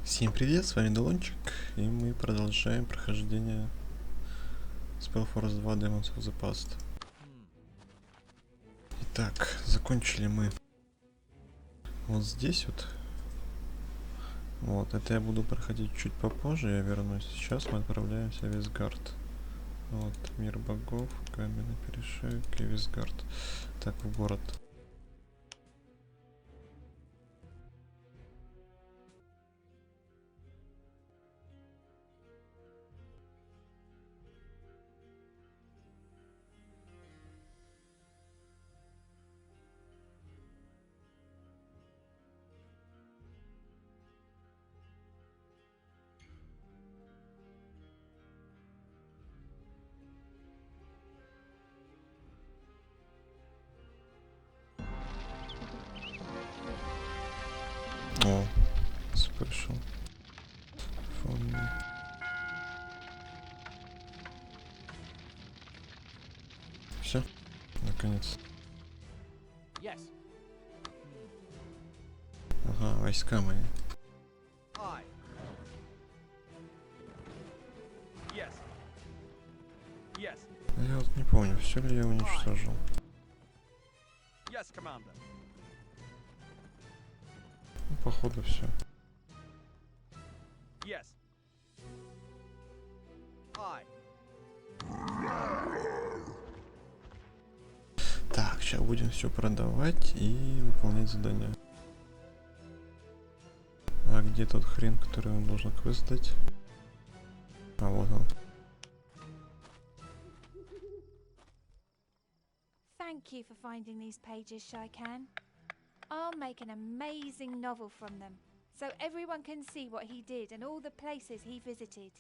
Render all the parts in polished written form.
Всем привет, с вами Долончик, и мы продолжаем прохождение SpellForce 2 Demons of the Past. Итак, закончили мы вот здесь вот. Вот, это я буду проходить чуть попозже, я вернусь. Сейчас мы отправляемся в Визгард. Вот, мир богов, каменный перешеек и Визгард. Так, в город. О, спешл. Все, наконец. Ага, войска мои. Я вот не помню, все ли я уничтожил. Ну, походу, все. Так, сейчас будем все продавать и выполнять задания. А где тот хрен, который он должен квест дать? А вот он. Thank you for finding these pages, Shaikan. I'll make an amazing novel from them, so everyone can see what he did and all the places he visited.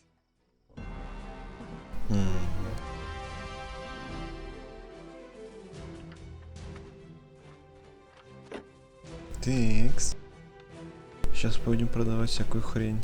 Тикс. Сейчас будем продавать всякую хрень.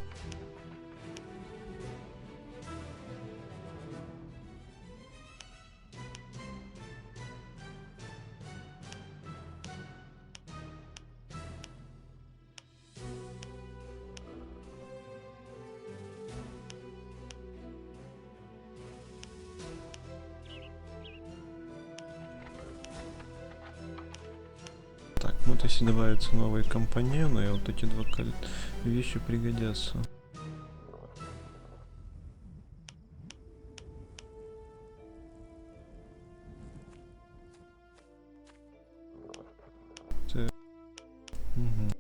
Так, вот если добавятся новые компаньоны, вот эти два вещи пригодятся. Так. Угу.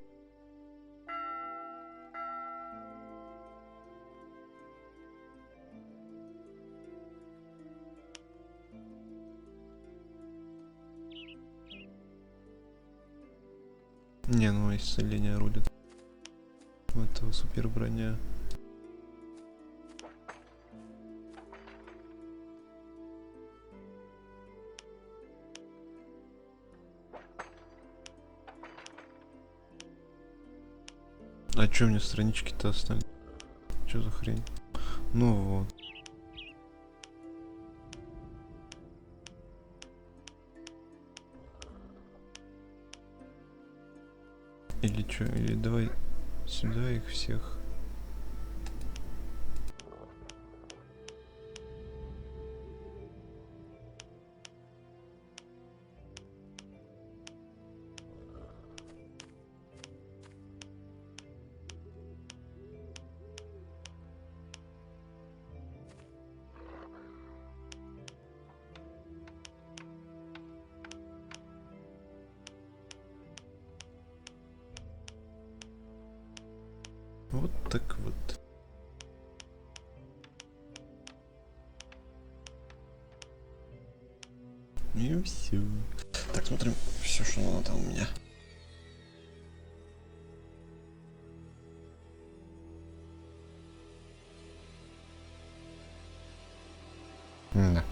Не, ну исцеление рулит. У этого супер броня. А чё мне странички-то остались? Чё за хрень? Ну вот. Или чё? Или давай сюда их всех. Вот так вот. И все. Так, смотрим все, что надо там у меня. Да.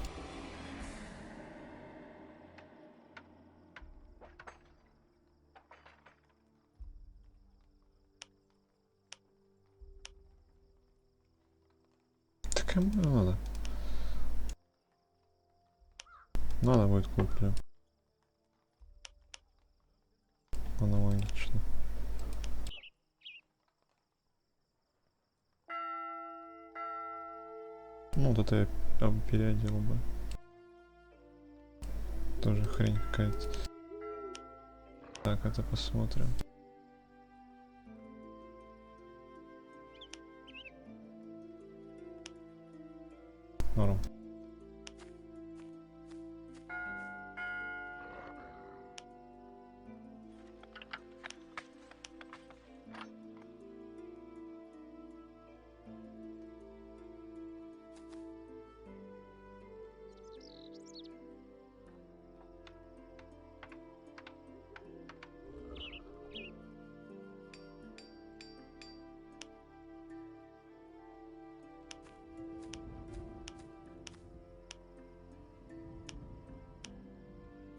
Так кому надо? Надо будет куплю. Аналогично. Ну, вот это я переодел бы. Тоже хрень какая-то. Так, это посмотрим. Норм.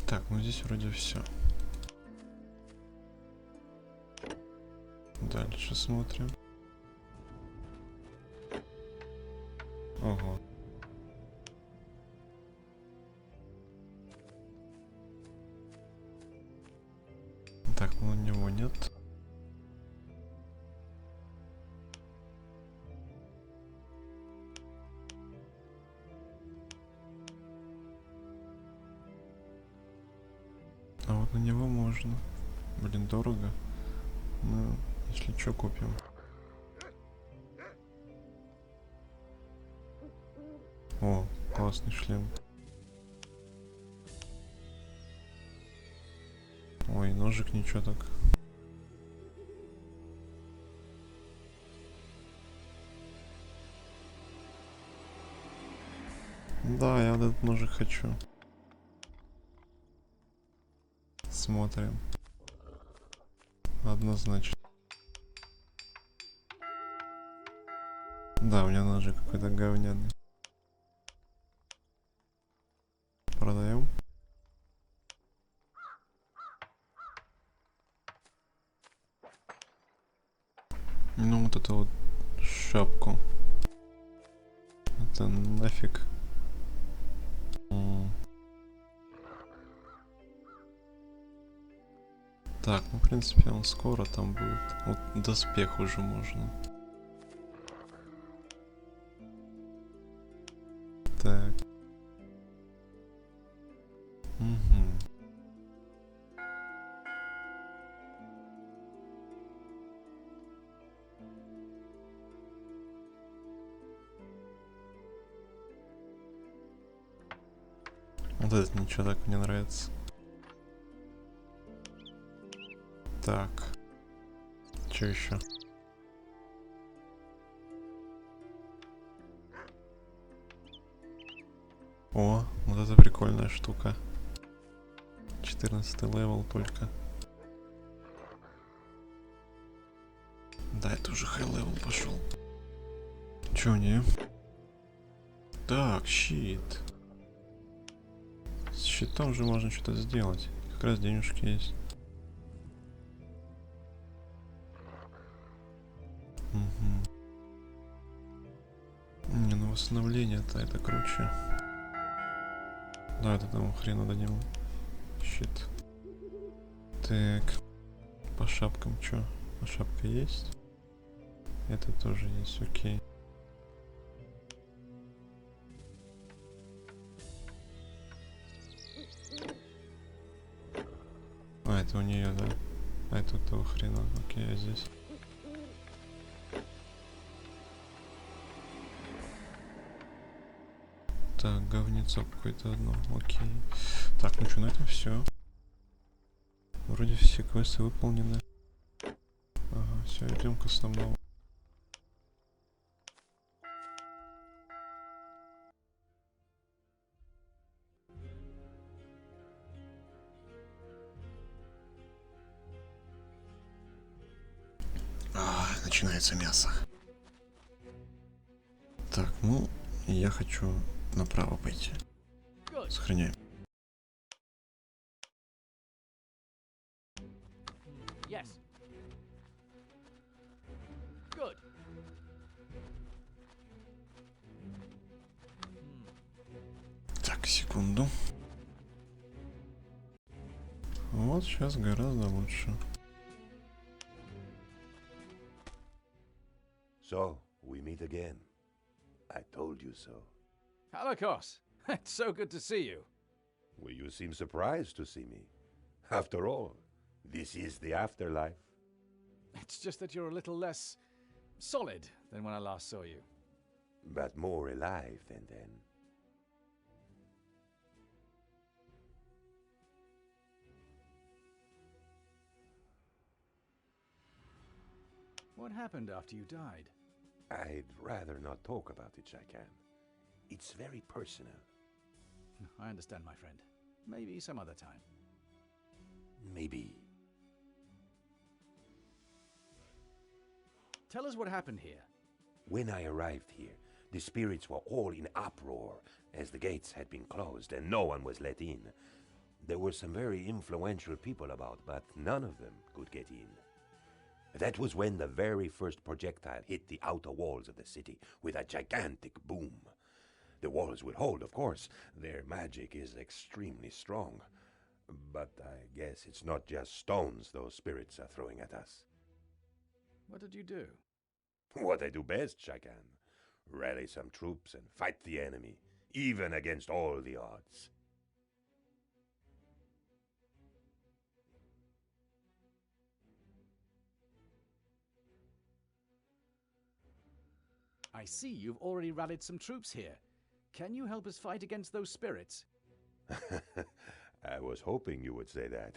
Так, ну здесь вроде все. Дальше смотрим. Ого. Так, ну у него нет. А вот на него можно. Блин, дорого. Ну, если что, купим. О, классный шлем. Ой, ножик ничего так. Да, я вот этот ножик хочу. Смотрим. Однозначно. Да, у меня ножик какой-то говняный. Продаем. Ну вот эту вот шапку. Это нафиг. Так, ну в принципе он скоро там будет. Вот доспех уже можно. Так. Угу. Вот этот ничего так мне нравится. Так. Что еще? О, вот это прикольная штука. 14 левел только. Да, это уже хай левел пошел. Чё не? Так, щит. С щитом же можно что-то сделать. Как раз денежки есть. Угу. Не, ну восстановление-то это круче. Да, это там хрена дадим. Щит. Так. По шапкам чё? А шапка есть? Это тоже есть, окей. А, это у нее, да? А это того хрена. Окей, а здесь? Так, говнецо какое-то одно. Окей. Так, ну что, на этом все. Вроде все квесты выполнены. Ага, все, идем к основному. Начинается мясо. Так, ну, я хочу направо пойти. Сохраняем. Так, секунду. Вот сейчас гораздо лучше. So, we meet again. I told you so. Halakos, it's so good to see you. Well, you seem surprised to see me. After all, this is the afterlife. It's just that you're a little less solid than when I last saw you. But more alive than then. What happened after you died? I'd rather not talk about it, Shaikan. It's very personal. I understand, my friend. Maybe some other time. Maybe. Tell us what happened here. When I arrived here, the spirits were all in uproar, as the gates had been closed and no one was let in. There were some very influential people about, but none of them could get in. That was when the very first projectile hit the outer walls of the city with a gigantic boom. The walls would hold, of course. Their magic is extremely strong. But I guess it's not just stones those spirits are throwing at us. What did you do? What I do best, Shaikan. Rally some troops and fight the enemy, even against all the odds. I see you've already rallied some troops here. Can you help us fight against those spirits? I was hoping you would say that.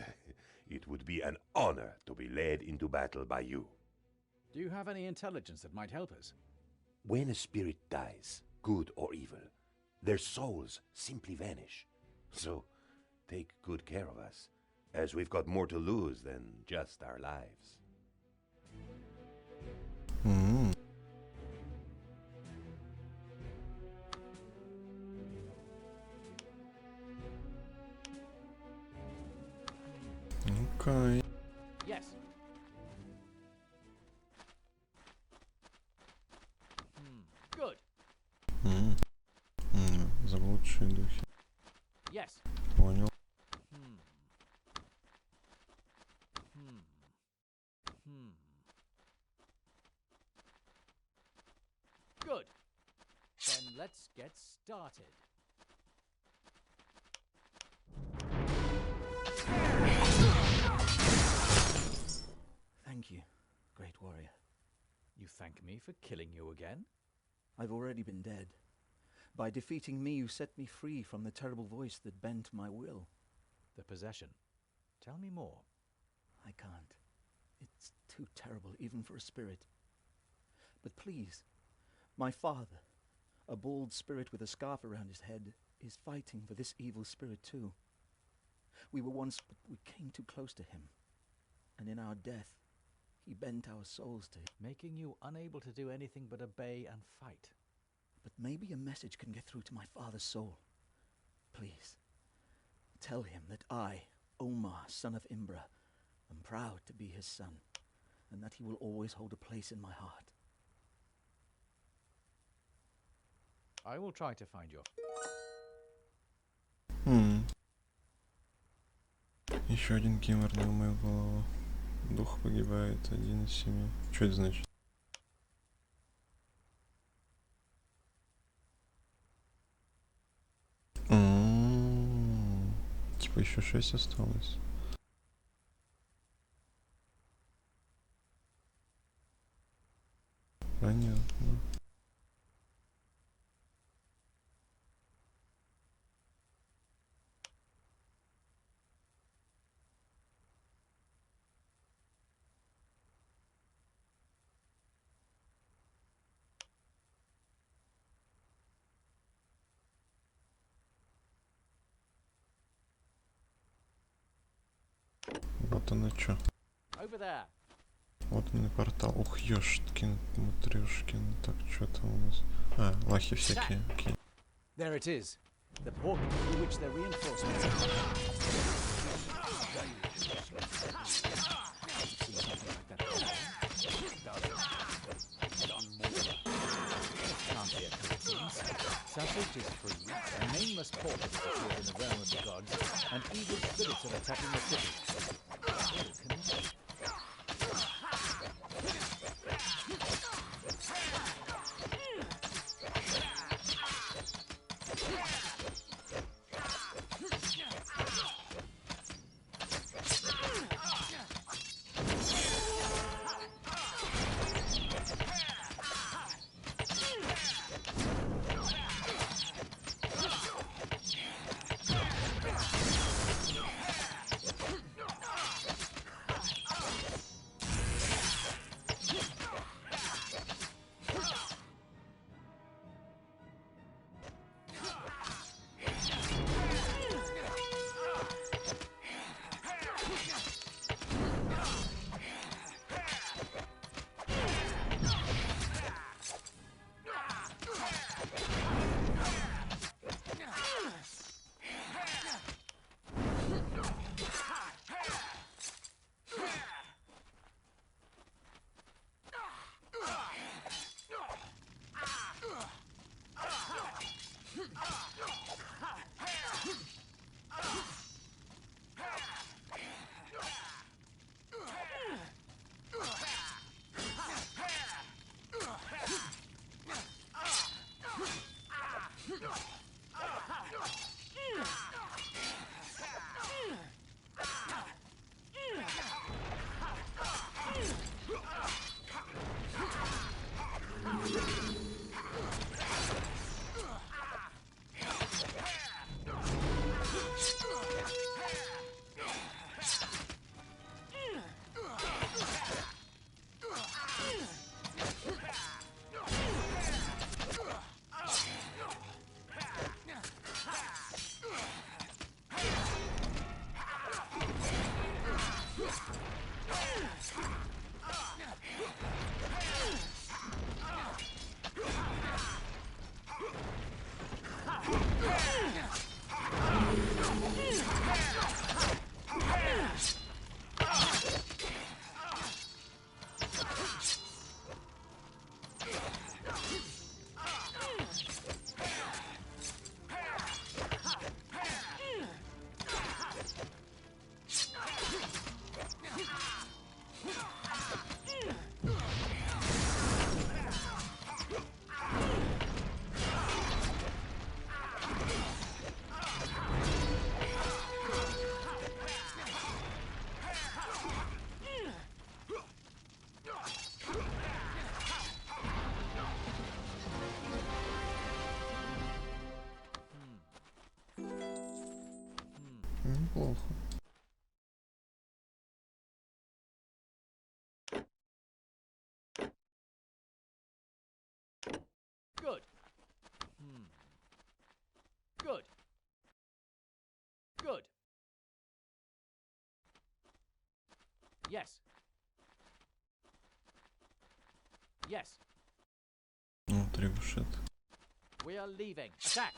It would be an honor to be led into battle by you. Do you have any intelligence that might help us? When a spirit dies, good or evil, their souls simply vanish. So, take good care of us, as we've got more to lose than just our lives. Окей. Yes. Good. Заблудшие духи. Yes. Понял. Good. Then let's get started. Thank you, great warrior. You thank me for killing you again? I've already been dead. By defeating me, you set me free from the terrible voice that bent my will. The possession. Tell me more. I can't. It's too terrible, even for a spirit. But please, my father, a bald spirit with a scarf around his head, is fighting for this evil spirit too. We were once, but we came too close to him. And in our death, he bent our souls to him. Making you unable to do anything but obey and fight. But maybe a message can get through to my father's soul. Please, tell him that I, Omar, son of Imbra, am proud to be his son, and that he will always hold a place in my heart. I will try to find your... Еще один кимор на мою голову. Дух погибает, 1 из 7. Что это значит? Типа еще 6 осталось. Понятно. Вот оно чё. Over there. Вот он и портал. Ух, ёшкин, матрёшкин. Так, что там у нас? А, лахи всякие. Окей. There it is. The portal through which the reinforcements Sausage is free, a nameless portal has appeared in the realm of the gods, and evil spirits are attacking the city. неплохо. Good. Good. Good. Yes. Yes. Ну, трибушет. We are leaving. Attack.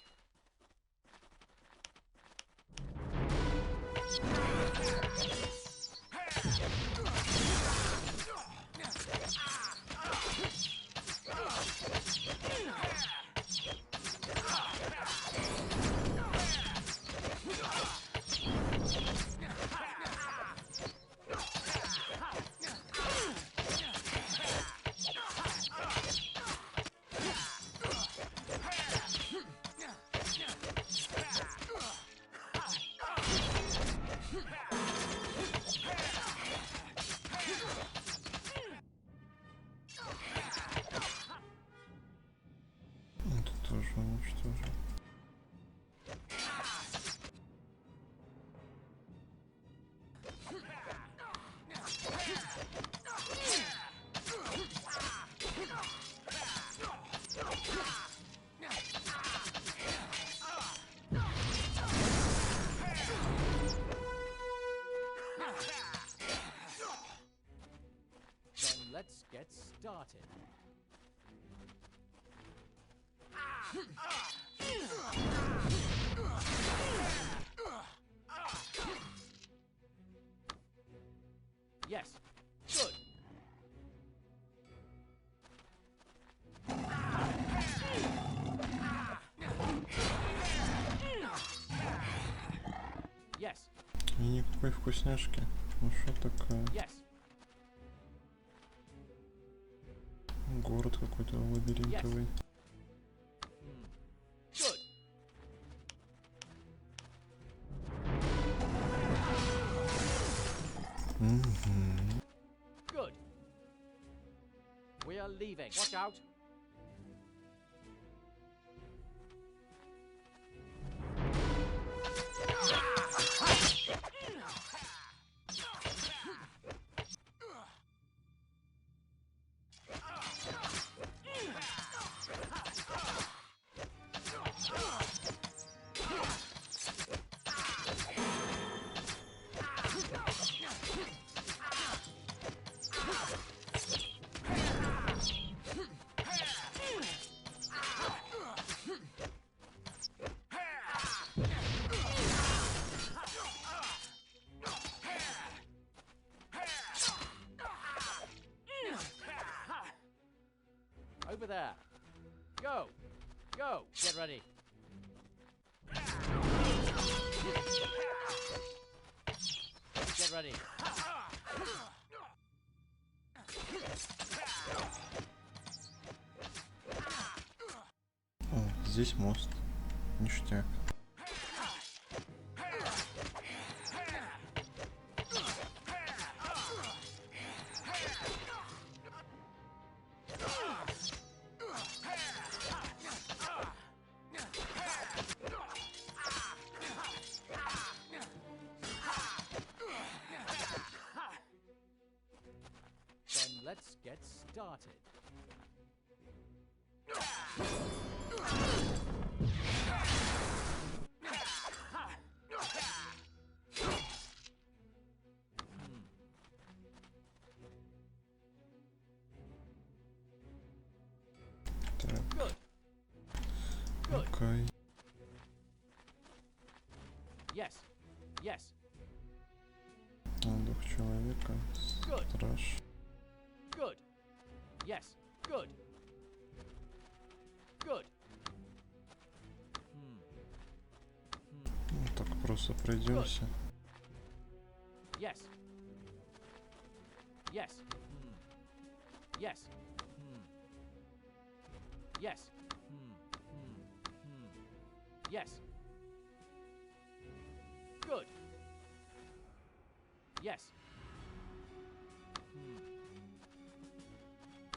Это тоже уничтожил. Then let's get started. Yes. Good. Yes. И никакой вкусняшки. Ну что такое? Yes. Город какой-то лабиринтовый. Good. Угу. Good. We are leaving. Watch out. Over there. Go. Go. Get ready. Get ready. О, здесь мост. Ништяк. Then let's get started. Так, Good. Good. окей. Yes. Yes. Дух человека. Good. Страж. Good. Yes. Good. Good. Ну, так просто пройдемся. Yes. Yes. Yes. Yes. Yes. Good. Yes.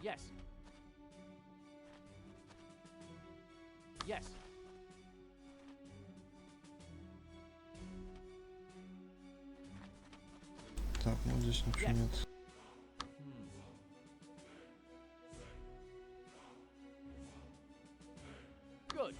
Yes. Так, ну здесь ничего нет. Good.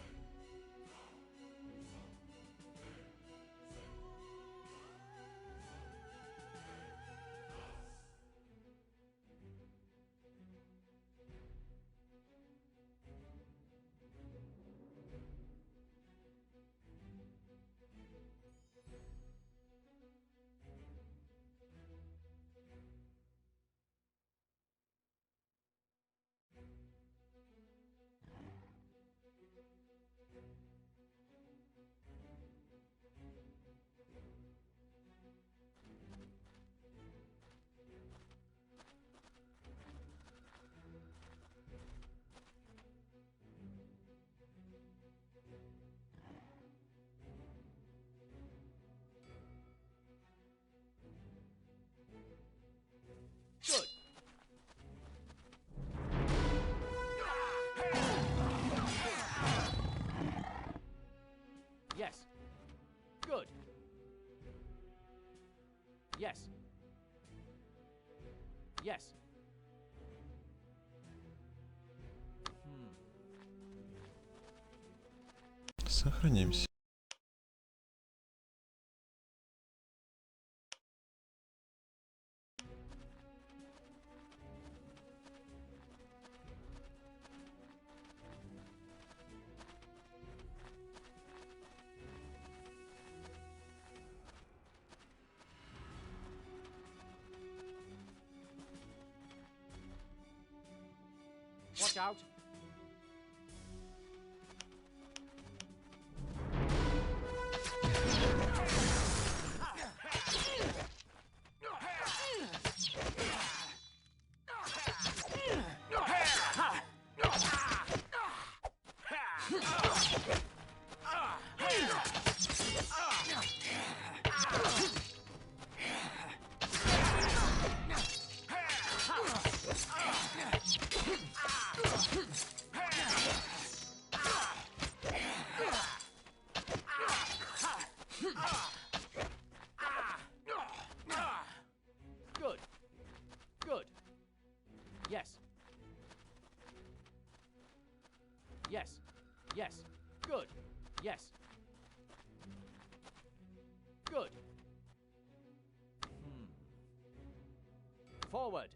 Good. Yes. Good. Yes. Yes. Сохранимся. Watch out. Good. Good. Yes. Yes. Yes. Good. Yes. Good. Forward.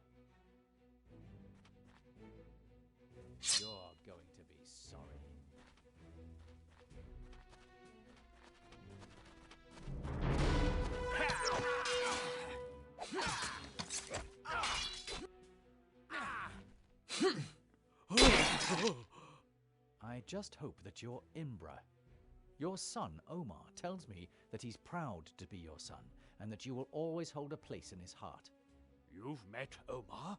You're going to be sorry. I just hope that you're Imbra. Your son, Omar, tells me that he's proud to be your son and that you will always hold a place in his heart. You've met Omar?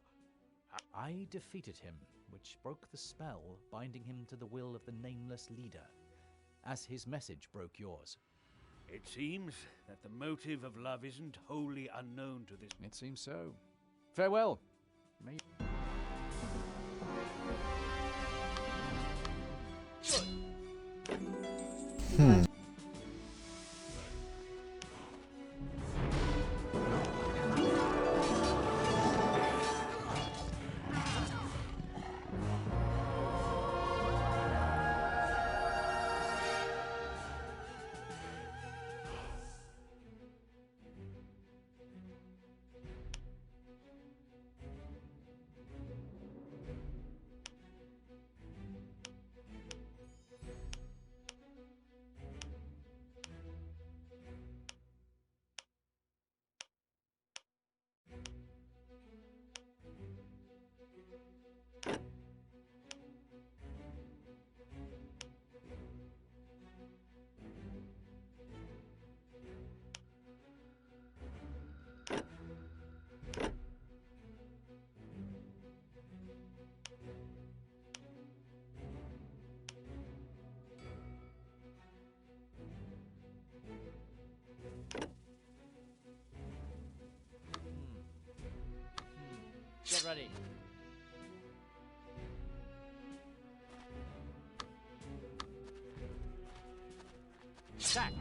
I defeated him, which broke the spell binding him to the will of the nameless leader, as his message broke yours. It seems that the motive of love isn't wholly unknown to this. It seems so. Farewell. May Get ready. Attack!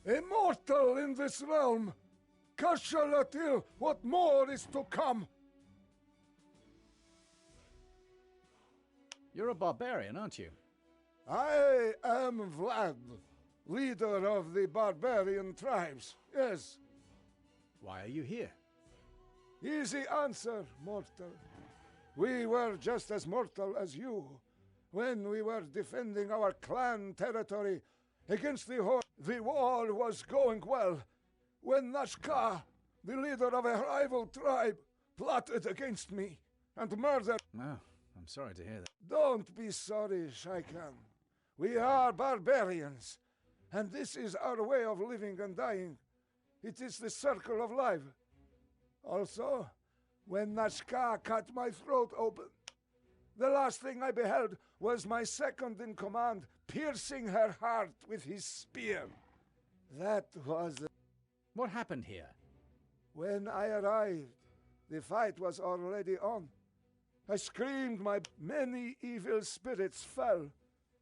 immortal in this realm. Kashalatil, what more is to come? You're a barbarian, aren't you? I am Vlad, leader of the barbarian tribes, yes. Why are you here? Easy answer, mortal. We were just as mortal as you when we were defending our clan territory against the horde. The war was going well when Nashka, the leader of a rival tribe, plotted against me and murdered. Oh, I'm sorry to hear that. Don't be sorry, Shaikan. We are barbarians, and this is our way of living and dying. It is the circle of life. Also, when Nashka cut my throat open, the last thing I beheld was my second in command piercing her heart with his spear. That was... What happened here? When I arrived, the fight was already on. I screamed, my many evil spirits fell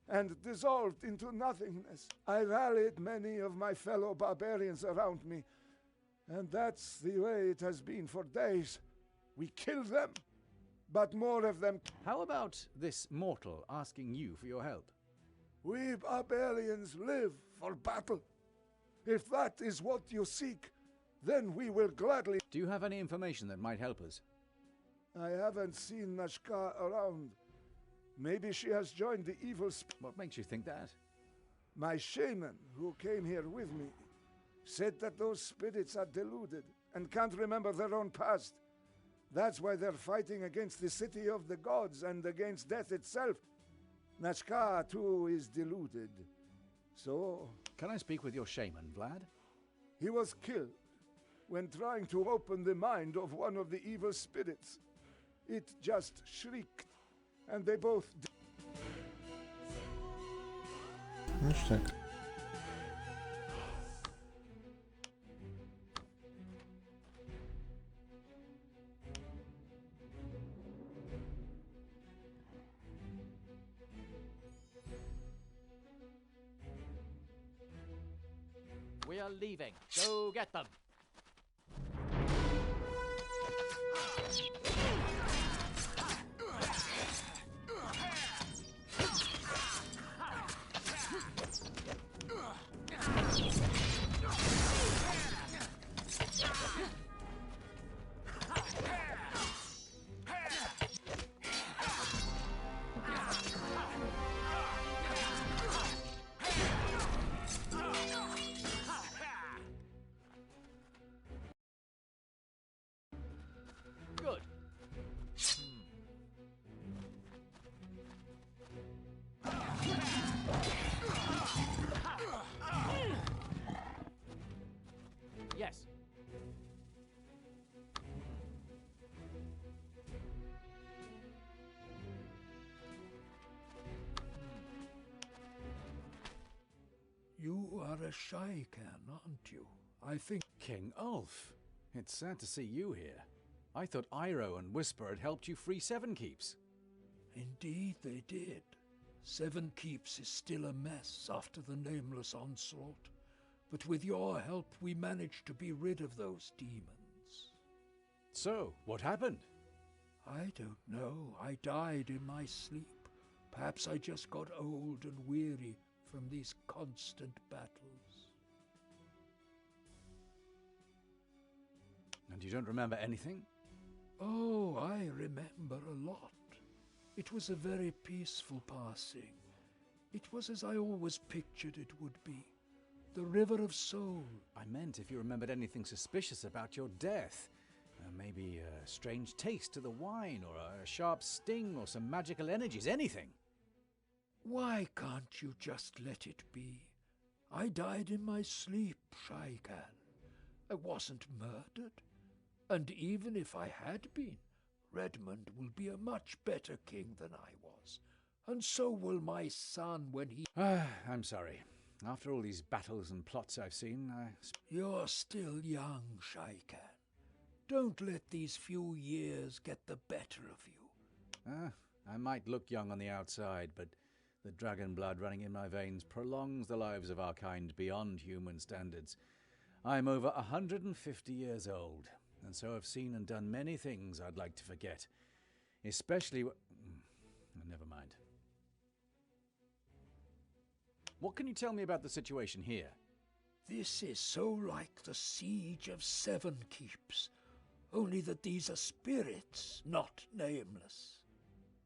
and dissolved into nothingness. I rallied many of my fellow barbarians around me, and that's the way it has been for days. We killed them, but more of them... How about this mortal asking you for your help? We barbarians live for battle. If that is what you seek, then we will gladly... Do you have any information that might help us? I haven't seen Nashka around. Maybe she has joined the evil... What makes you think that? My shaman, who came here with me, said that those spirits are deluded and can't remember their own past. That's why they're fighting against the city of the gods and against death itself. Nashka, too, is deluded. So... Can I speak with your shaman, Vlad? He was killed when trying to open the mind of one of the evil spirits. It just shrieked, and they both... Ну что так. We are leaving. Go get them. Good. Yes. You are a Shaikan, aren't you? I think... King Ulf. It's sad to see you here. I thought Iroh and Whisper had helped you free Seven Keeps. Indeed they did. Seven Keeps is still a mess after the nameless onslaught. But with your help we managed to be rid of those demons. So, what happened? I don't know. I died in my sleep. Perhaps I just got old and weary from these constant battles. And you don't remember anything? Oh, I remember a lot. It was a very peaceful passing. It was as I always pictured it would be. The River of Soul. I meant if you remembered anything suspicious about your death. Maybe a strange taste to the wine, or a sharp sting, or some magical energies, anything. Why can't you just let it be? I died in my sleep, Shaikan. I wasn't murdered. And even if I had been, Redmond will be a much better king than I was. And so will my son when he... I'm sorry. After all these battles and plots I've seen, You're still young, Shaikan. Don't let these few years get the better of you. I might look young on the outside, but The dragon blood running in my veins prolongs the lives of our kind beyond human standards. I'm over 150 years old, and so have seen and done many things I'd like to forget. Especially never mind. What can you tell me about the situation here? This is so like the siege of Seven Keeps, only that these are spirits, not nameless.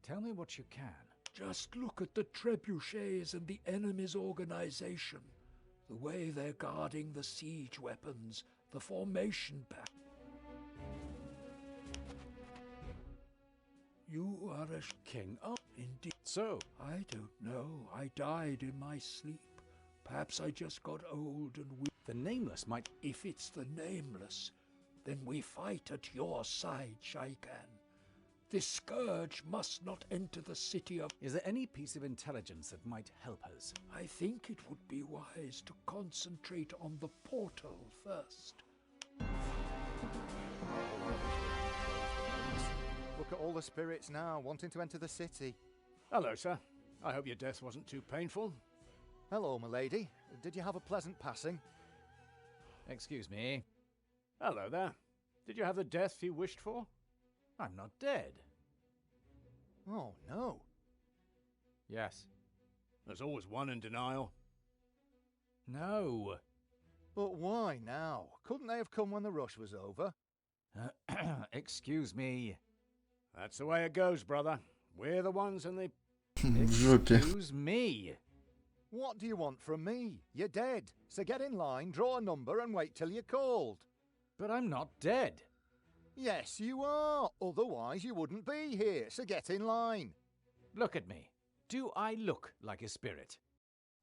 Tell me what you can. Just look at the trebuchets and the enemy's organization, the way they're guarding the siege weapons, the formation pack. You are a King. Oh, indeed. so I don't know. I died in my sleep. Perhaps I just got old and weak. the Nameless might... If it's the Nameless, then we fight at your side, Shaikan. This scourge must not enter the city of... Is there any piece of intelligence that might help us? I think it would be wise to concentrate on the portal first. Look at all the spirits now, wanting to enter the city. Hello, sir. I hope your death wasn't too painful. Hello, milady. Did you have a pleasant passing? Excuse me. Hello there. Did you have the death you wished for? I'm not dead. Oh, no. Yes. There's always one in denial. No. But why now? Couldn't they have come when the rush was over? Excuse me. That's the way it goes, brother. We're the ones in the... В жопе. Excuse me. What do you want from me? You're dead. So get in line, draw a number and wait till you're called. But I'm not dead. Yes, you are. Otherwise you wouldn't be here. So get in line. Look at me. Do I look like a spirit?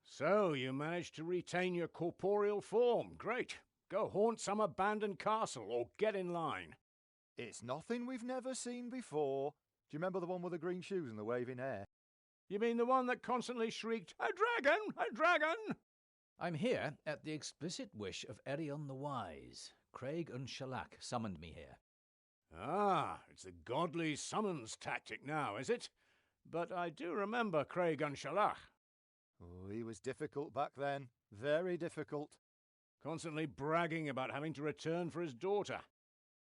So, you managed to retain your corporeal form. Great. Go haunt some abandoned castle or get in line. It's nothing we've never seen before. Do you remember the one with the green shoes and the waving hair? You mean the one that constantly shrieked, "A dragon! A dragon!" I'm here at the explicit wish of Erion the Wise. Craig and Shalak summoned me here. Ah, it's a godly summons tactic now, is it? But I do remember Craig and Shalach. Oh, he was difficult back then. Very difficult. Constantly bragging about having to return for his daughter.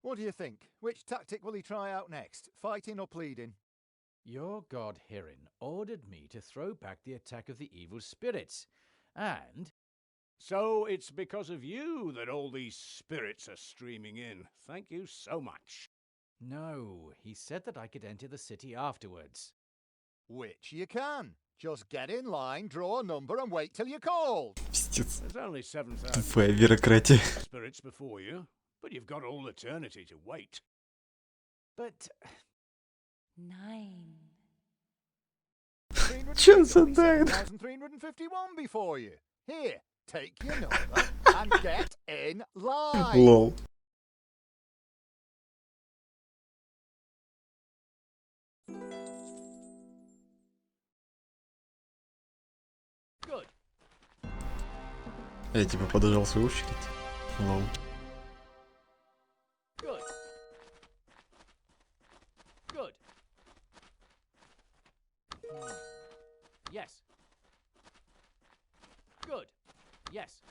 What do you think? Which tactic will he try out next? Fighting or pleading? Your god Hirin ordered me to throw back the attack of the evil spirits. And... So it's because of you that all these spirits are streaming in. Thank you so much. No, he said that I could enter the city afterwards. Which you can. Just get in line, draw a number and wait till you're called. Пиздец. There's only 7,000 Тупая бюрократия. spirits before you, but you've got all eternity to wait. But... 9. Чё за дай? 1,351 before you. Here, take your number and get in line. Лол. Good. Я типа подождал свою очередь. Лол. Good. Good. Yes. Good. Yes.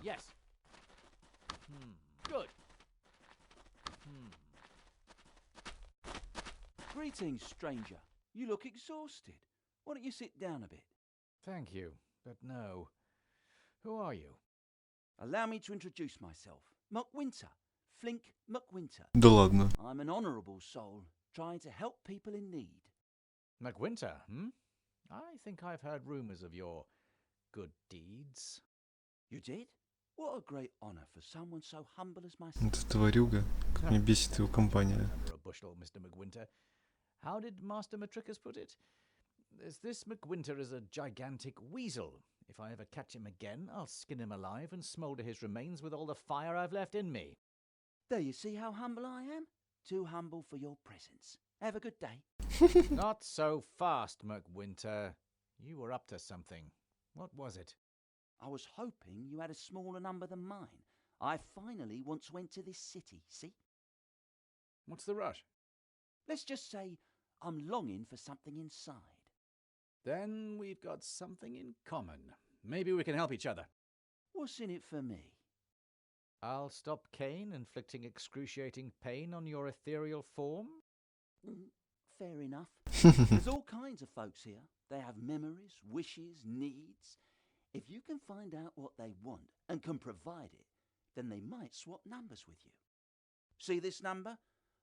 Yes. Good. Greetings, stranger. You look exhausted. Why don't you sit down a bit? Thank you, but no. Who are you? Allow me to introduce myself. Muckwinter. Flink Muckwinter. Да ладно. I'm an honourable soul, trying to help people in need. McWinter, hmm? I think I've heard rumours of your good deeds. You did? What a great honour for someone so humble as myself. Это тварюга. Как мне бесит его компания. Remember a bushel, Mr. McWinter. How did Master Matricus put it? This McWinter is a gigantic weasel. If I ever catch him again, I'll skin him alive and smoulder his remains with all the fire I've left in me. There you see how humble I am? Too humble for your presence. Have a good day. Not so fast, McWinter. You were up to something. What was it? I was hoping you had a smaller number than mine. I finally once went to this city, see? What's the rush? Let's just say I'm longing for something inside. Then we've got something in common. Maybe we can help each other. What's in it for me? I'll stop Cain inflicting excruciating pain on your ethereal form? Fair enough. There's all kinds of folks here. They have memories, wishes, needs. If you can find out what they want and can provide it, then they might swap numbers with you. See this number?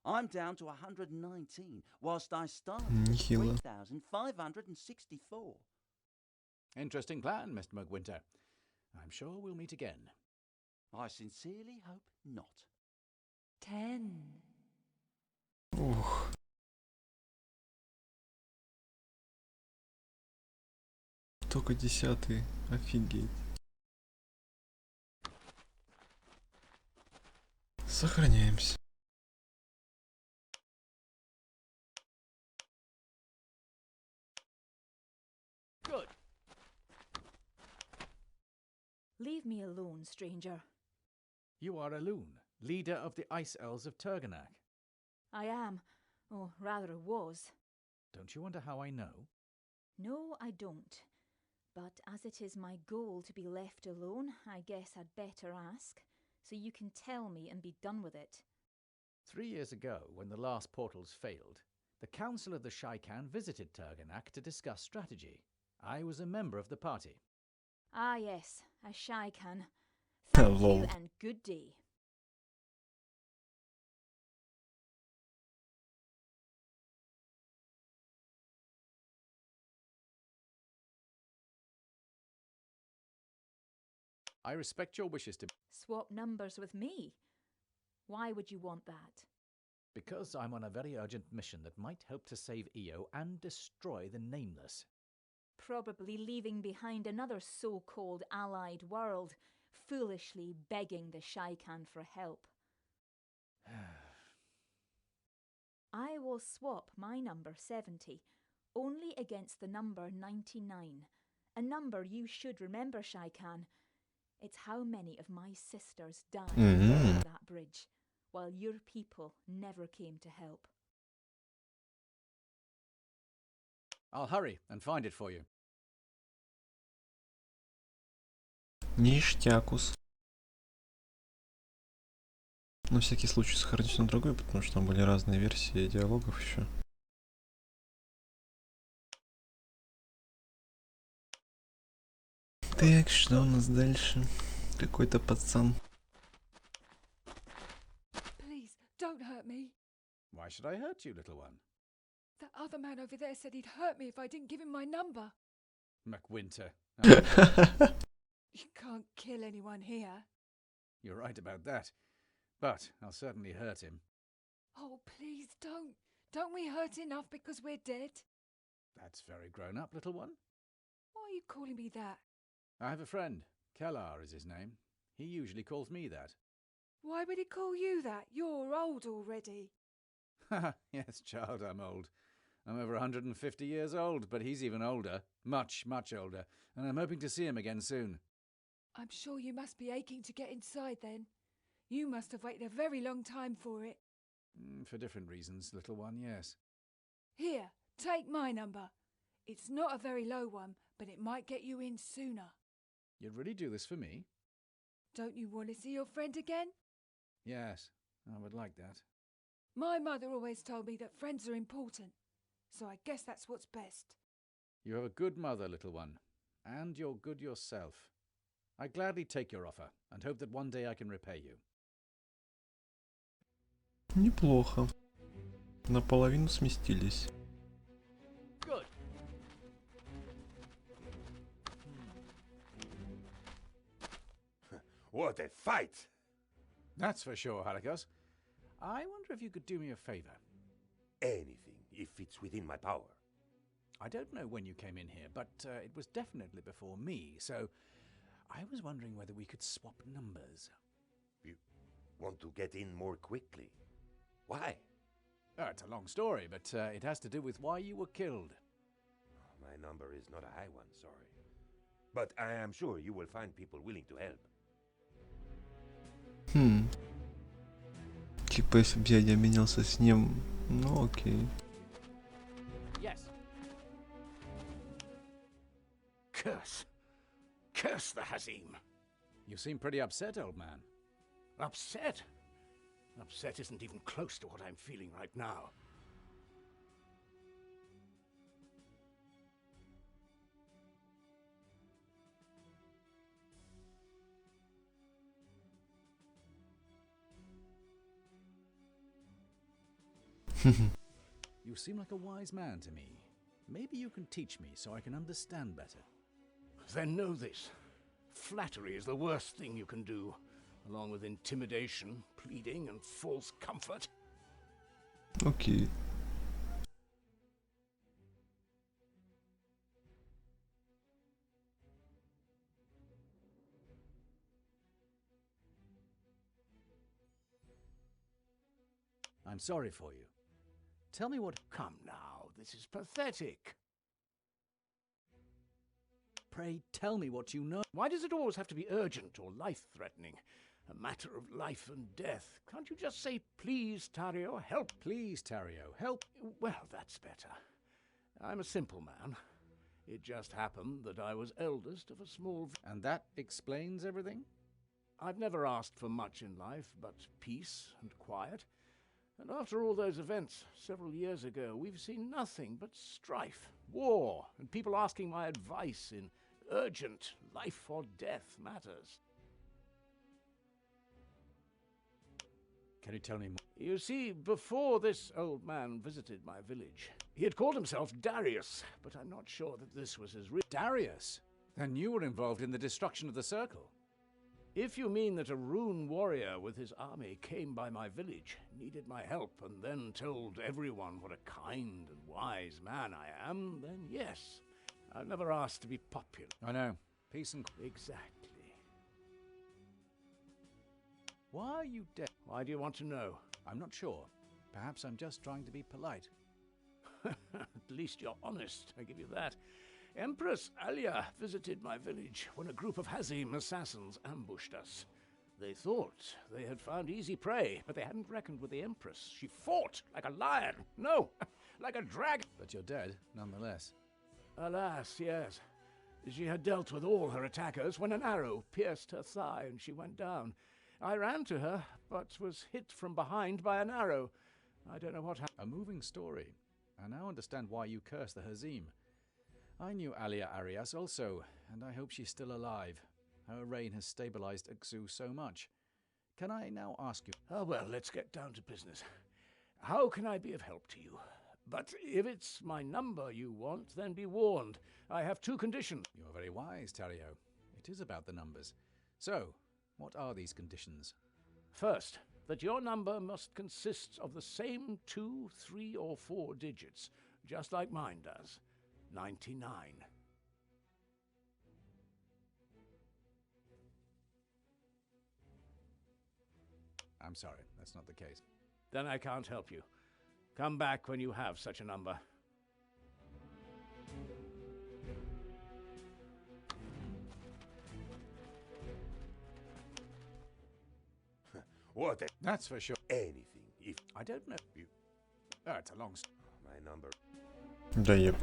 I'm down to 119, whilst I started at 3,564. Interesting plan, Mr. McWinter. I'm sure we'll meet again. I sincerely hope not. 10. Ух. Только 10-й. Офигеть. Сохраняемся. Good. Leave me alone, stranger. You are Elune, leader of the Ice Elves of Turgenak. I am, or rather was. Don't you wonder how I know? No, I don't. But as it is my goal to be left alone, I guess I'd better ask, so you can tell me and be done with it. 3 years ago, when the last portals failed, the Council of the Shaikan visited Turgenak to discuss strategy. I was a member of the party. Ah yes, a Shaikan. Thank you Lol. and good day. I respect your wishes to... Swap numbers with me? Why would you want that? Because I'm on a very urgent mission that might help to save Io and destroy the Nameless. Probably leaving behind another so-called allied world, foolishly begging the Shaikan for help. I will swap my number 70 only against the number 99, a number you should remember, Shaikan. It's how many of my sisters died on that bridge, while your people never came to help. I'll hurry and find it for you. Ништякус. На всякий случай сохранить на другой, потому что там были разные версии диалогов еще. Так, что у нас дальше? Какой-то пацан. Please, don't hurt me. Why should I hurt you, little one? That other man over there said he'd hurt me if I didn't give him my number. McWinter. You can't kill anyone here. You're right about that. But I'll certainly hurt him. Oh, please don't. Don't we hurt enough because we're dead? That's very grown up, little one. Why are you calling me that? I have a friend. Kellar is his name. He usually calls me that. Why would he call you that? You're old already. Yes, child, I'm old. I'm over 150 years old, but he's even older. Much, much older. And I'm hoping to see him again soon. I'm sure you must be aching to get inside then. You must have waited a very long time for it. For different reasons, little one, yes. Here, take my number. It's not a very low one, but it might get you in sooner. You'd really do this for me? Don't you want to see your friend again? Yes, I would like that. My mother always told me that friends are important, so I guess that's what's best. You have a good mother, little one, and you're good yourself. I gladly take your offer and hope that one day I can repay you. Неплохо. Наполовину сместились. Good. What a fight! That's for sure, Harakos. I wonder if you could do me a favor. Anything, if it's within my power. I don't know when you came in here, but it was definitely before me, so I was wondering whether we could swap numbers. You want to get in more quickly? Why? It's a long story, but it has to do with why you were killed. My number is not a high one, sorry. But I am sure you will find people willing to help. Типа, если бы я менялся с ним, ну окей. Yes. Curse. Curse the Hazim. You seem pretty upset, old man. Upset? Upset isn't even close to what I'm feeling right now. You seem like a wise man to me. Maybe you can teach me so I can understand better. Then know this. Flattery is the worst thing you can do, along with intimidation, pleading, and false comfort. Окей. I'm sorry for you. Tell me what... Come now, this is pathetic. Pray tell me what you know. Why does it always have to be urgent or life-threatening? A matter of life and death. Can't you just say, please, Tario, help? Please, Tario, help. Well, that's better. I'm a simple man. It just happened that I was eldest of a small... And that explains everything? I've never asked for much in life but peace and quiet. And after all those events several years ago, we've seen nothing but strife, war, and people asking my advice in urgent life or death matters. Can you tell me more? You see, before this old man visited my village, he had called himself Darius, but I'm not sure that this was his real... Darius? Then you were involved in the destruction of the circle. If you mean that a rune warrior with his army came by my village, needed my help, and then told everyone what a kind and wise man I am, then yes. I've never asked to be popular. I know. Peace and... Exactly. Why are you dead? Why do you want to know? I'm not sure. Perhaps I'm just trying to be polite. At least you're honest, I give you that. Empress Alia visited my village when a group of Hazim assassins ambushed us. They thought they had found easy prey, but they hadn't reckoned with the Empress. She fought like a lion. No, like a dragon. But you're dead, nonetheless. Alas, yes. She had dealt with all her attackers when an arrow pierced her thigh and she went down. I ran to her, but was hit from behind by an arrow. I don't know what happened. A moving story. I now understand why you cursed the Hazim. I knew Alia Arias also, and I hope she's still alive. Her reign has stabilized Iksu so much. Can I now ask you... Oh, well, let's get down to business. How can I be of help to you? But if it's my number you want, then be warned. I have two conditions. You're very wise, Tario. It is about the numbers. So, what are these conditions? First, that your number must consist of the same 2, 3, or 4 digits, just like mine does. 99. I'm sorry, that's not the case. Then I can't help you. Come back when you have such a number. What? That's for sure. Anything. If I don't know you. Oh, it's a long story. my number. Да еп.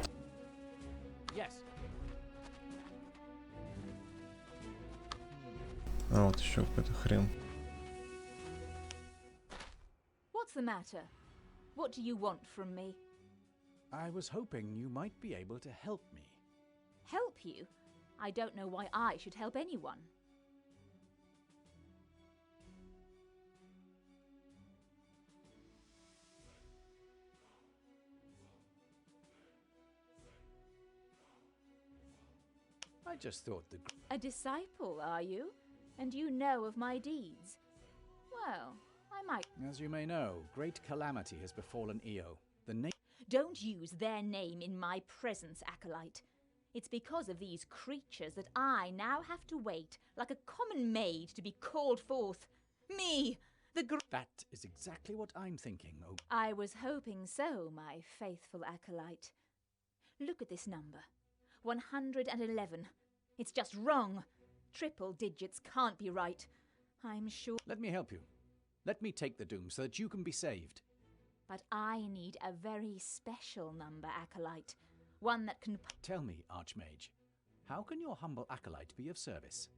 Yes. А вот еще какой-то хрен. What's the matter? What do you want from me? I was hoping you might be able to help me. Help you? I don't know why I should help anyone. I just thought the... A disciple, are you? And you know of my deeds? Well, I might... As you may know, great calamity has befallen Io. The name... Don't use their name in my presence, Acolyte. It's because of these creatures that I now have to wait, like a common maid, to be called forth. Me, the That is exactly what I'm thinking, oh... I was hoping so, my faithful Acolyte. Look at this number. 111. It's just wrong. Triple digits can't be right. I'm sure... Let me help you. Let me take the doom so that you can be saved. But I need a very special number, Acolyte. One that can... Tell me, Archmage, how can your humble acolyte be of service?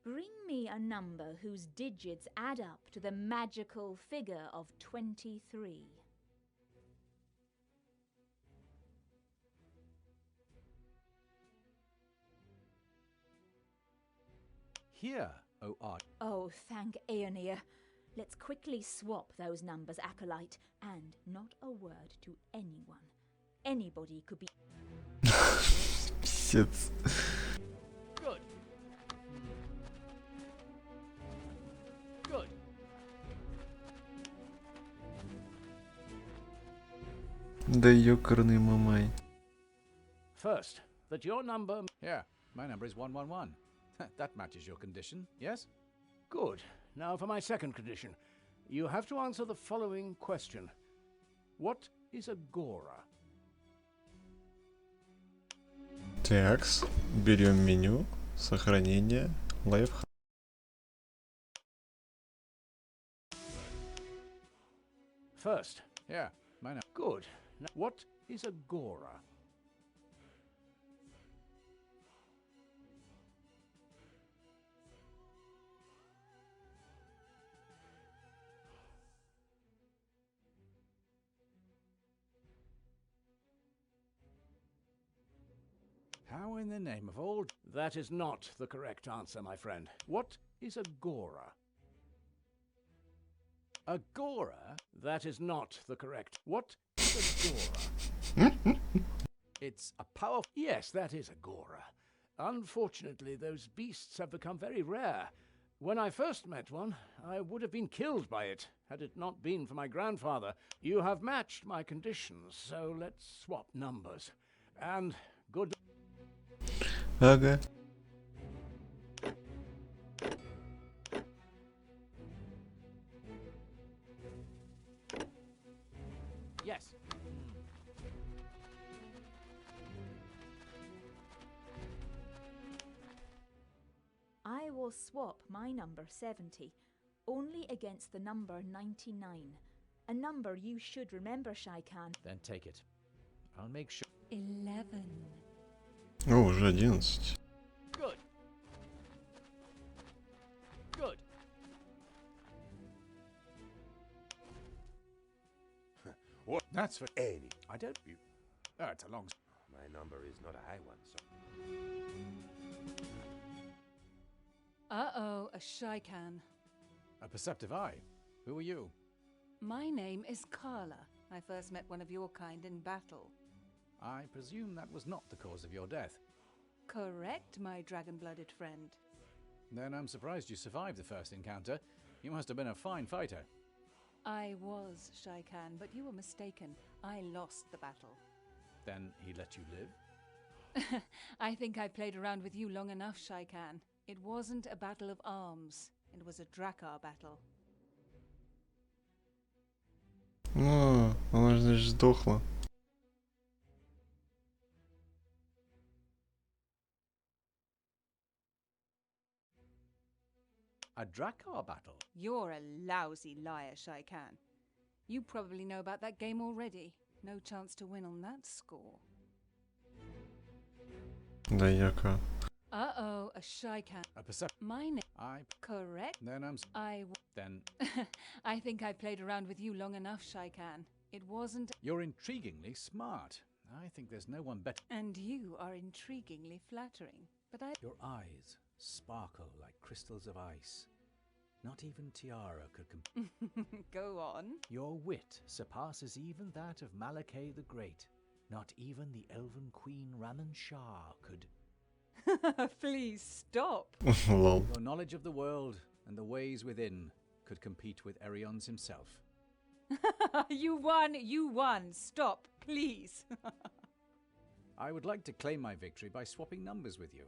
Bring me a number whose digits add up to the magical figure of 23. Here, O Arch... Oh, thank Aeonir. Let's quickly swap those numbers, Acolyte, and not a word to anyone. Anybody could be... Писец. Good. Good. Да ёкарный мамай. First, that your number... Yeah, my number is 111. That matches your condition, yes? Good. Now for my second condition. You have to answer the following question. What is a Gora? Такс. Берем меню. Сохранение. Лайфхак. First. Yeah, my number... Good. Now, what is a Gora? How in the name of all... That is not the correct answer, my friend. What is a Gora? Agora? That is not the correct... What is a Gora? It's a powerful... Yes, that is a Gora. Unfortunately, those beasts have become very rare. When I first met one, I would have been killed by it, had it not been for my grandfather. You have matched my conditions, so let's swap numbers. And good... Ага. Yes. I will swap my number 70 only against the number 99. A number you should remember, Shaikan. Then take it. I'll make sure... 11. О, уже 11. Good. Good. What? That's for... Any. I don't... You... Oh, it's a long... My number is not a high one, so... Uh-oh, a Shaikan. A perceptive eye. Who are you? My name is Carla. I first met one of your kind in battle. I presume that was not the cause of your death. Correct, my dragon-blooded friend. Then I'm surprised you survived the first encounter. You must have been a fine fighter. I was Shaikan, but you were mistaken. I lost the battle. Then he let you live? I think I played around with you long enough, Shaikan. It wasn't a battle of arms. It was a Drakkar battle. О, она же, значит, сдохла. A Drakkar battle? You're a lousy liar, Shaikan. You probably know about that game already. No chance to win on that score. Да яка. Uh-oh, a Shaikan. A percept... My name... I... Correct? Then I'm... Then... I think I played around with you long enough, Shaikan. It wasn't... You're intriguingly smart. I think there's no one better... And you are intriguingly flattering. But I... Your eyes sparkle like crystals of ice. Not even Tiara could Go on. Your wit surpasses even that of Malakay the Great. Not even the elven queen Raman Shah could... Please stop. Lol. Your knowledge of the world and the ways within could compete with Erion's himself. You won. Stop, please. I would like to claim my victory by swapping numbers with you.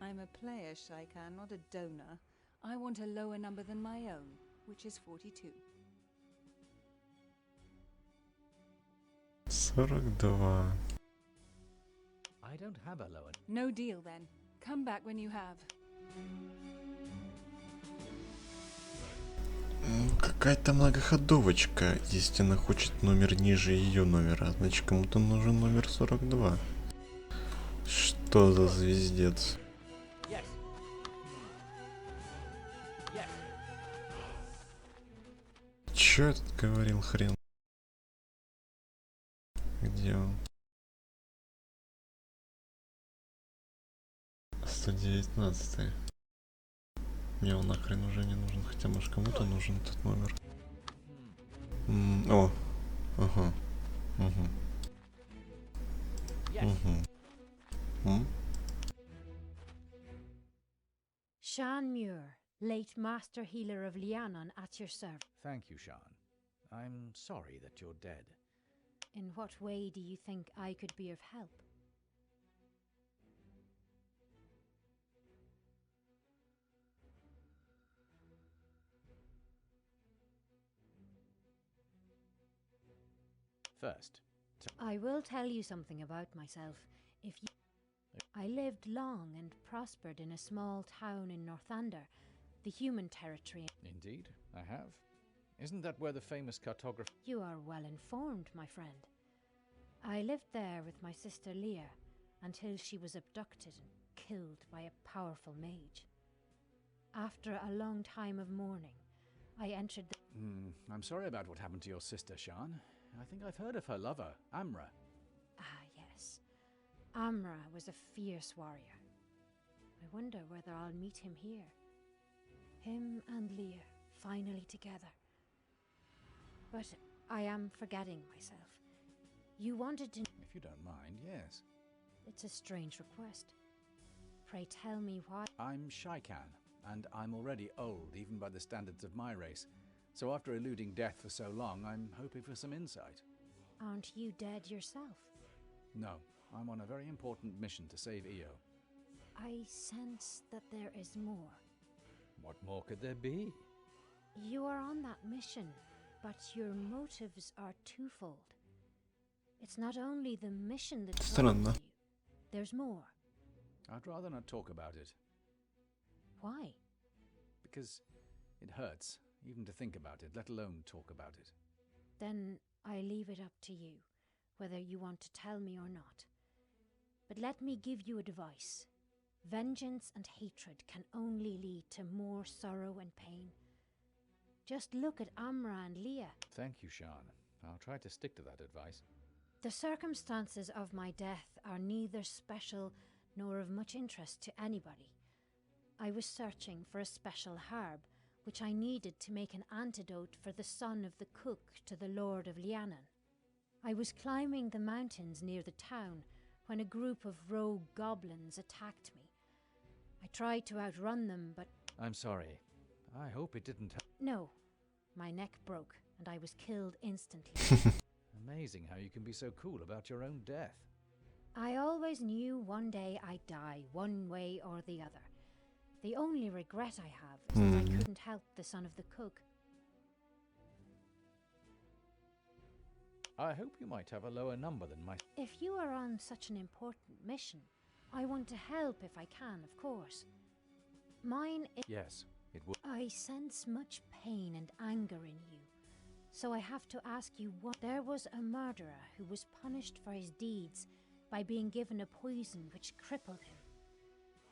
I'm a player, Shaikan, not a donor. I want a lower number than my own, which is 42. 42. I don't have a lower... No deal, then. Come back when you have. Какая-то многоходовочка. Если она хочет номер ниже ее номера, значит кому-то нужен номер 42. Что за звездец? Чё я тут говорил, хрен? Где он? 119. Мне он нахрен уже не нужен, хотя может кому-то нужен этот номер. О, ага, угу. Shan Muir, late master healer of Lianon, at your service. Thank you, Shan. I'm sorry that you're dead. In what way do you think I could be of help? First, I will tell you something about myself. I lived long and prospered in a small town in Northander, the human territory. Indeed, I have. Isn't that where the famous cartographer... You are well informed, my friend. I lived there with my sister Leah until she was abducted and killed by a powerful mage. After a long time of mourning, I entered the... I'm sorry about what happened to your sister, Shan. I think I've heard of her lover, Amra. Ah, yes. Amra was a fierce warrior. I wonder whether I'll meet him here. Him and Leah, finally together. But I am forgetting myself. You wanted to... If you don't mind, yes. It's a strange request. Pray tell me why... I'm Shaikan, and I'm already old, even by the standards of my race. So after eluding death for so long, I'm hoping for some insight. Aren't you dead yourself? No, I'm on a very important mission to save Io. I sense that there is more. What more could there be? You are on that mission, but your motives are twofold. It's not only the mission that drives you. There's more. I'd rather not talk about it. Why? Because it hurts, even to think about it, let alone talk about it. Then I leave it up to you, whether you want to tell me or not. But let me give you advice. Vengeance and hatred can only lead to more sorrow and pain. Just look at Amra and Leah. Thank you, Shan. I'll try to stick to that advice. The circumstances of my death are neither special nor of much interest to anybody. I was searching for a special herb, which I needed to make an antidote for the son of the cook to the Lord of Lianon. I was climbing the mountains near the town when a group of rogue goblins attacked me. I tried to outrun them, but... I'm sorry. I hope it didn't... No. My neck broke, and I was killed instantly. Amazing how you can be so cool about your own death. I always knew one day I'd die, one way or the other. The only regret I have is that I couldn't help the son of the cook. I hope you might have a lower number than my... If you are on such an important mission, I want to help if I can, of course. Mine is... Yes, it would... I sense much pain and anger in you. So I have to ask you what... There was a murderer who was punished for his deeds by being given a poison which crippled him.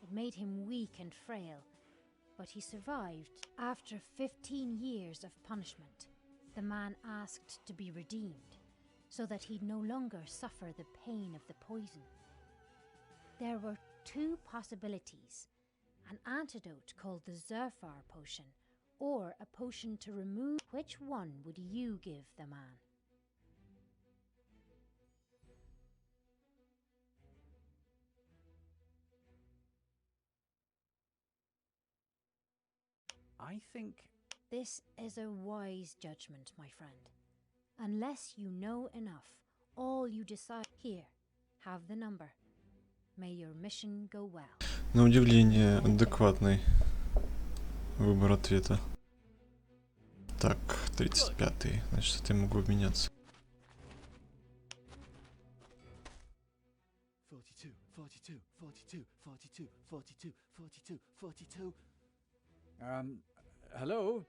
It made him weak and frail, but he survived. After 15 years of punishment, the man asked to be redeemed, so that he'd no longer suffer the pain of the poison. There were two possibilities: an antidote called the Zerfar potion, or a potion to remove... Which one would you give the man? I think... This is a wise judgment, my friend. Unless you know enough, all you decide... Here, have the number. May your mission go well. На удивление, адекватный выбор ответа. Так, 35-й. Значит, это я могу обменяться. 42, 42, 42, 42, 42, 42, 42. Hello?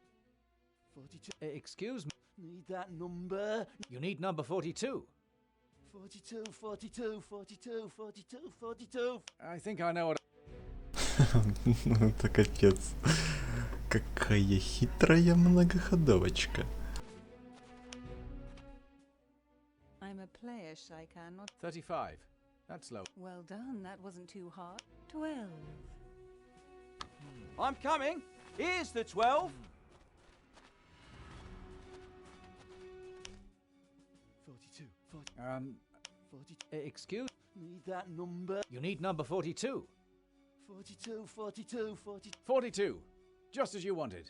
42. Excuse me. Need that number. You need number 42. 42, 42, 42, 42, 42. I think I know what... Это капец. Какая хитрая многоходовочка. I'm a player, Shaikan, not 35. That's low. well done. That wasn't too hard. 12. I'm coming. Here's the 12. 42, 42. Excuse... Need that number. You need number 42. 42, 42, 40. 42. Just as you wanted.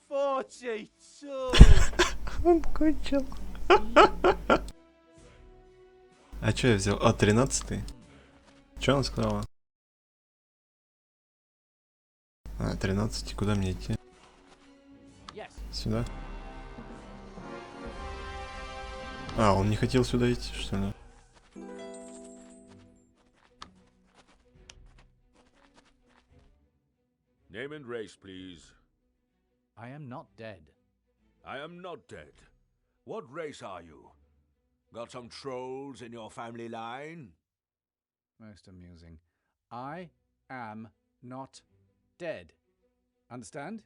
42. Он кончил. А что я взял? А, 13-й. Что она сказала? А, 13, куда мне идти? Сюда? А, он не хотел сюда идти, что ли? Name and race, please. I am not dead. I am not dead. What race are you? Got some trolls in your family line? Most amusing. I am not dead. Understand?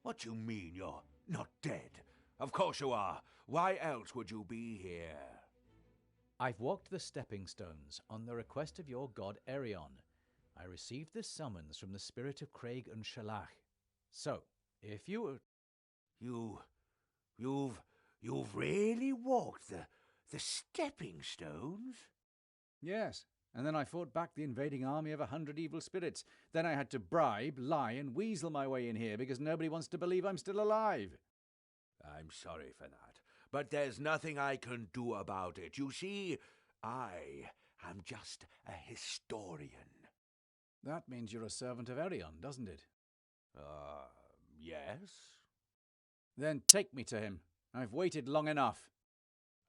What do you mean you're not dead? Of course you are. Why else would you be here? I've walked the stepping stones on the request of your god Erion. I received this summons from the spirit of Craig and Shalach. So, if you... You've really walked the stepping stones? Yes. And then I fought back the invading army of 100 evil spirits. Then I had to bribe, lie, and weasel my way in here because nobody wants to believe I'm still alive. I'm sorry for that, but there's nothing I can do about it. You see, I am just a historian. That means you're a servant of Erion, doesn't it? Yes? Then take me to him. I've waited long enough.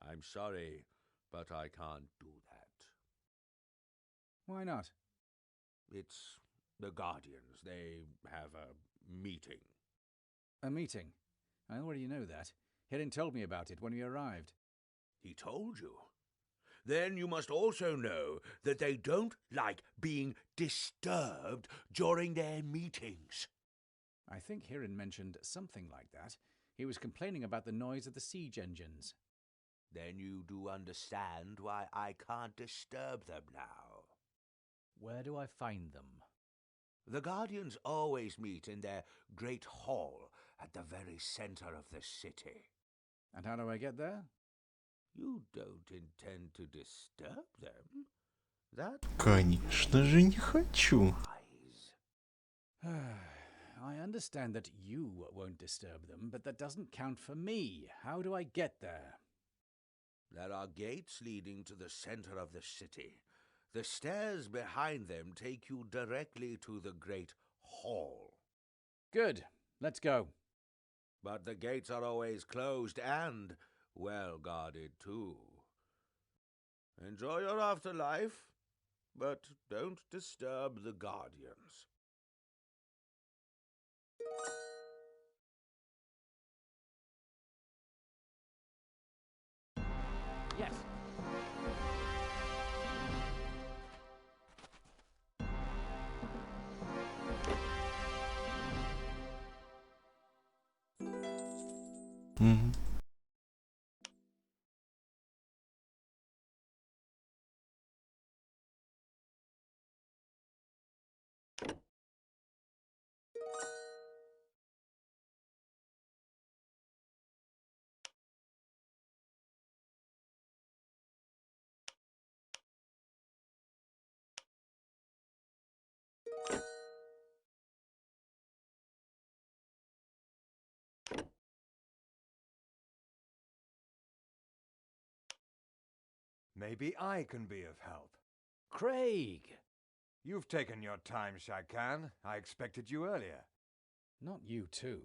I'm sorry, but I can't do that. Why not? It's the Guardians. They have a meeting. A meeting? I already know that. Hirin told me about it when we arrived. He told you? Then you must also know that they don't like being disturbed during their meetings. I think Hirin mentioned something like that. He was complaining about the noise of the siege engines. Then you do understand why I can't disturb them now. Where do I find them? The Guardians always meet in their great hall at the very center of the city. And how do I get there? You don't intend to disturb them? That... Конечно же не хочу. I understand that you won't disturb them, but that doesn't count for me. How do I get there? There are gates leading to the center of the city. The stairs behind them take you directly to the great hall. Good. Let's go. But the gates are always closed and well guarded too. Enjoy your afterlife, but don't disturb the Guardians. Yes. Мгм. Maybe I can be of help. Craig! You've taken your time, Shaikan. I expected you earlier. Not you too.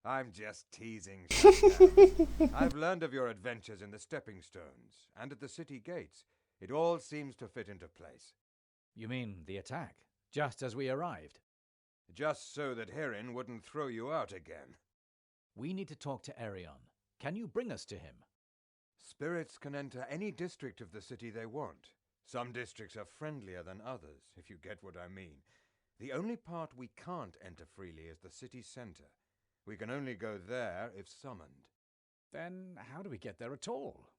I'm just teasing, Shaikan. I've learned of your adventures in the Stepping Stones and at the city gates. It all seems to fit into place. You mean the attack? Just as we arrived? Just so that Hirin wouldn't throw you out again. We need to talk to Arion. Can you bring us to him? Spirits can enter any district of the city they want. Some districts are friendlier than others, if you get what I mean. The only part we can't enter freely is the city center. We can only go there if summoned. Then how do we get there at all?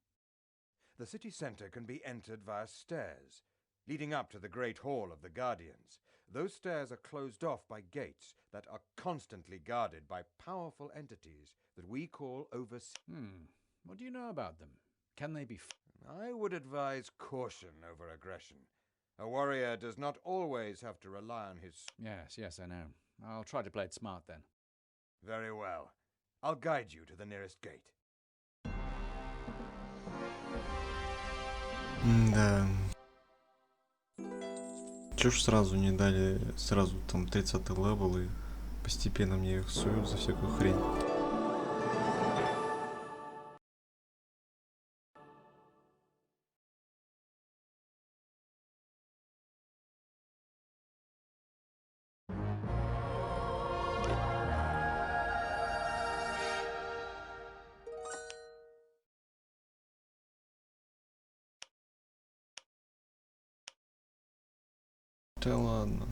The city center can be entered via stairs, leading up to the Great Hall of the Guardians. Those stairs are closed off by gates that are constantly guarded by powerful entities that we call overseers. What do you know about them? Can they be I would advise caution over aggression. A warrior does not always have to rely on his... Yes, I know. I'll try to play it smart then. Very well. I'll guide you to the nearest gate. Да. Чё ж сразу не дали, сразу там 30-й левел и постепенно мне их суют за всякую хрень. Да ладно.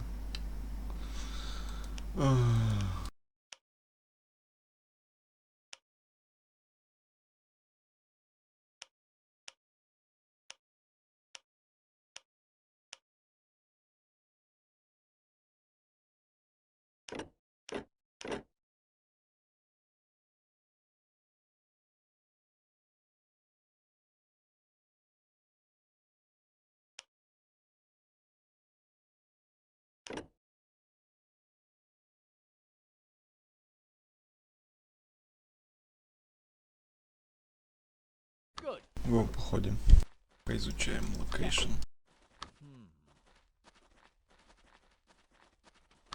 Во, походим. Поизучаем локейшн.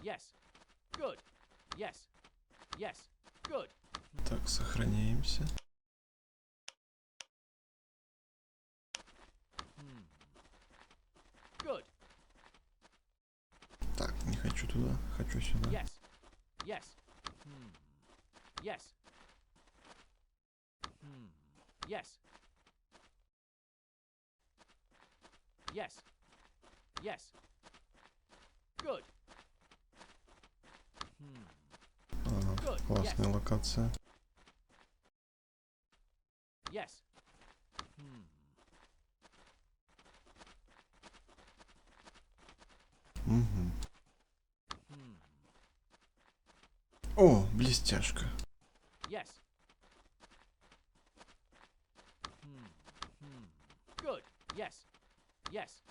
Yes. Good. Yes. Yes. Good. Так, сохраняемся. Good. Так, не хочу туда, хочу сюда. Yes. Yes. Yes. Yes. Yes. Yes. Good. Ага, классная локация. Yes. Угу. О, блестяшка. Yes. Good. Yes. Yes.